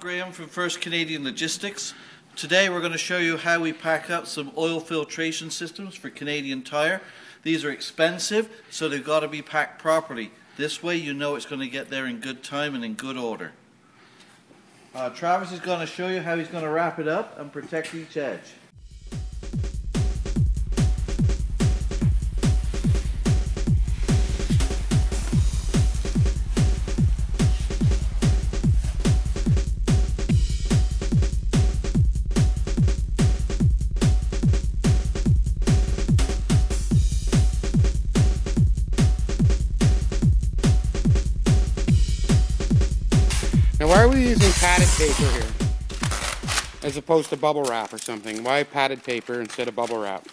Graham from First Canadian Logistics. Today we're going to show you how we pack up some oil filtration systems for Canadian Tire. These are expensive, so they've got to be packed properly. This way you know it's going to get there in good time and in good order. Travis is going to show you how he's going to wrap it up and protect each edge. Now, why are we using padded paper here as opposed to bubble wrap or something? Why padded paper instead of bubble wrap?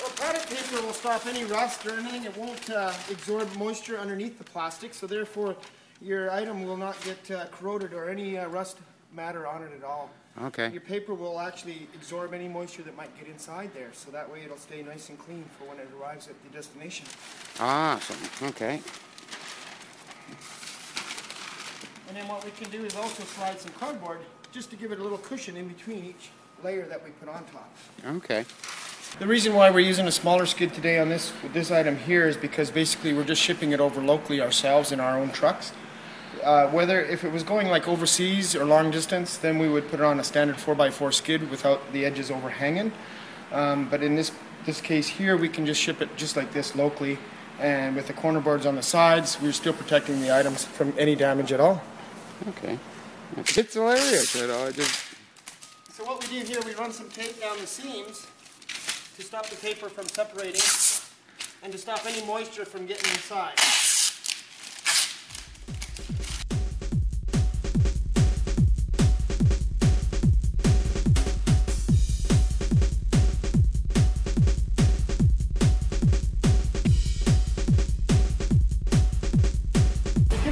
Well, padded paper will stop any rust or anything. It won't absorb moisture underneath the plastic, so therefore your item will not get corroded or any rust matter on it at all. Okay. Your paper will actually absorb any moisture that might get inside there, so that way it'll stay nice and clean for when it arrives at the destination. Awesome. Okay. And then what we can do is also slide some cardboard just to give it a little cushion in between each layer that we put on top. Okay. The reason why we're using a smaller skid today on this item here is because basically we're just shipping it over locally ourselves in our own trucks. If it was going like overseas or long distance, then we would put it on a standard 4x4 skid without the edges overhanging. But in this case here, we can just ship it just like this locally, and with the corner boards on the sides, we're still protecting the items from any damage at all. Okay. It's hilarious, you know. So what we do here, we run some tape down the seams to stop the paper from separating and to stop any moisture from getting inside.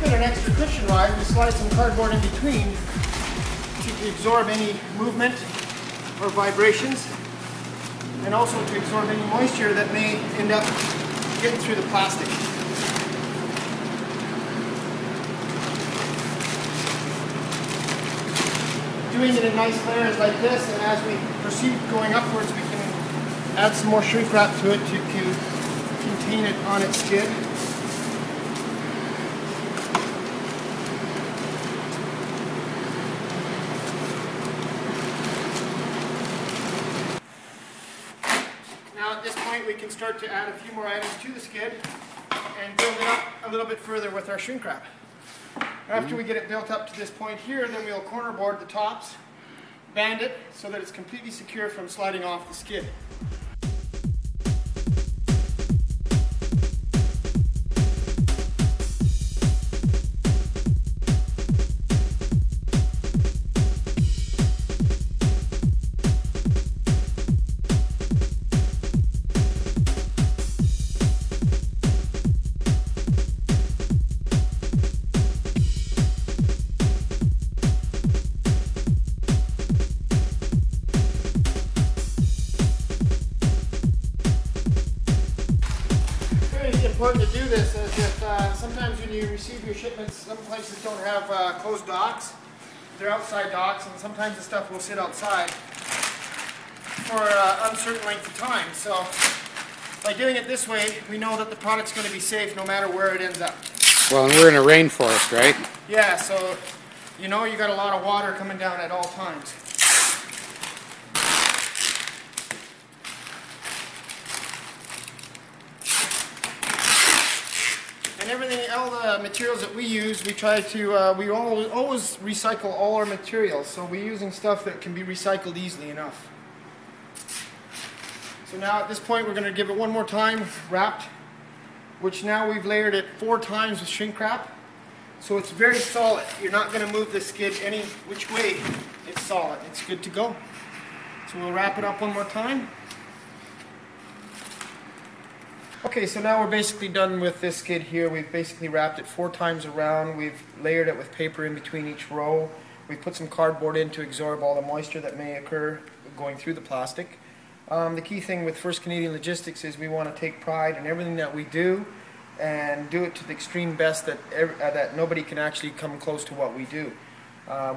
An extra cushion ride, we slide some cardboard in between to absorb any movement or vibrations, and also to absorb any moisture that may end up getting through the plastic. Doing it in nice layers like this, and as we proceed going upwards, we can add some more shrink wrap to it to contain it on its skid. Now at this point we can start to add a few more items to the skid and build it up a little bit further with our shrink wrap. After we get it built up to this point here, then we'll corner board the tops, band it so that it's completely secure from sliding off the skid. Important to do this is if sometimes when you receive your shipments, some places don't have closed docks. They're outside docks, and sometimes the stuff will sit outside for an uncertain length of time. So by doing it this way, we know that the product's going to be safe no matter where it ends up. Well, and we're in a rainforest, right? Yeah, so you know you got a lot of water coming down at all times. And everything, all the materials that we use, we try to, we always recycle all our materials. So we're using stuff that can be recycled easily enough. So now at this point we're going to give it one more time, wrapped, which now we've layered it 4 times with shrink wrap. So it's very solid. You're not going to move the skid any which way. It's solid. It's good to go. So we'll wrap it up one more time. Okay, so now we're basically done with this skid here. We've basically wrapped it 4 times around. We've layered it with paper in between each row. We've put some cardboard in to absorb all the moisture that may occur going through the plastic. The key thing with First Canadian Logistics is we want to take pride in everything that we do and do it to the extreme best that nobody can actually come close to what we do.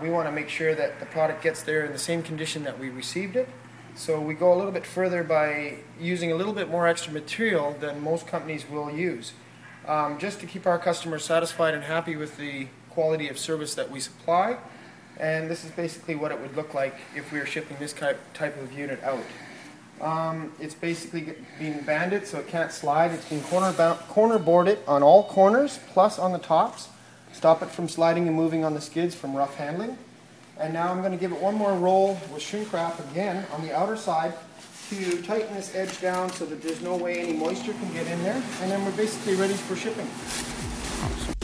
We want to make sure that the product gets there in the same condition that we received it. So we go a little bit further by using a little bit more extra material than most companies will use, just to keep our customers satisfied and happy with the quality of service that we supply. And this is basically what it would look like if we were shipping this type of unit out. It's basically being banded so it can't slide. It's being corner boarded on all corners plus on the tops. Stop it from sliding and moving on the skids from rough handling. And now I'm going to give it one more roll with shrink wrap again on the outer side to tighten this edge down so that there's no way any moisture can get in there. And then we're basically ready for shipping. Awesome.